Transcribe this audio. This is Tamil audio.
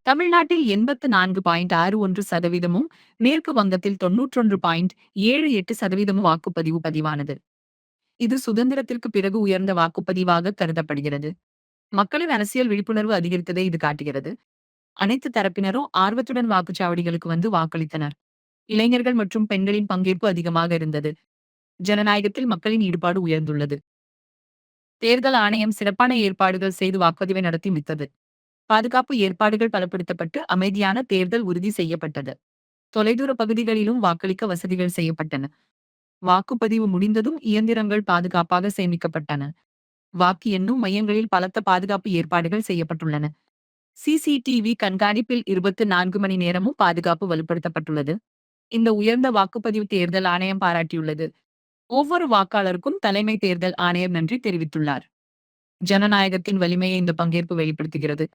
தமிழ்நாட்டில் 84.61% மேற்கு வங்கத்தில் 91.78% வாக்குப்பதிவு பதிவானது. இது சுதந்திரத்திற்கு பிறகு உயர்ந்த வாக்குப்பதிவாக கருதப்படுகிறது. மக்களின் அரசியல் விழிப்புணர்வு அதிகரித்ததை இது காட்டுகிறது. அனைத்து தரப்பினரும் ஆர்வத்துடன் வாக்குச்சாவடிகளுக்கு வந்து வாக்களித்தனர். இளைஞர்கள் மற்றும் பெண்களின் பங்கேற்பு அதிகமாக இருந்தது. ஜனநாயகத்தில் மக்களின் ஈடுபாடு உயர்ந்துள்ளது. தேர்தல் ஆணையம் சிறப்பான ஏற்பாடுகள் செய்து வாக்குப்பதிவை நடத்தி முடித்தது. பாதுகாப்பு ஏற்பாடுகள் பலப்படுத்தப்பட்டு அமைதியான தேர்தல் உறுதி செய்யப்பட்டது. தொலைதூர பகுதிகளிலும் வாக்களிக்க வசதிகள் செய்யப்பட்டன. வாக்குப்பதிவு முடிந்ததும் இயந்திரங்கள் பாதுகாப்பாக சேமிக்கப்பட்டன. வாக்கு எண்ணும் மையங்களில் பலத்த பாதுகாப்பு ஏற்பாடுகள் செய்யப்பட்டுள்ளன. சிசிடிவி கண்காணிப்பில் 24 மணி நேரமும் பாதுகாப்பு வலுப்படுத்தப்பட்டுள்ளது. இந்த உயர்ந்த வாக்குப்பதிவு தேர்தல் ஆணையம் பாராட்டியுள்ளது. ஒவ்வொரு வாக்காளருக்கும் தலைமை தேர்தல் ஆணையர் நன்றி தெரிவித்துள்ளார். ஜனநாயகத்தின் வலிமையை இந்த பங்கேற்பு வெளிப்படுத்துகிறது.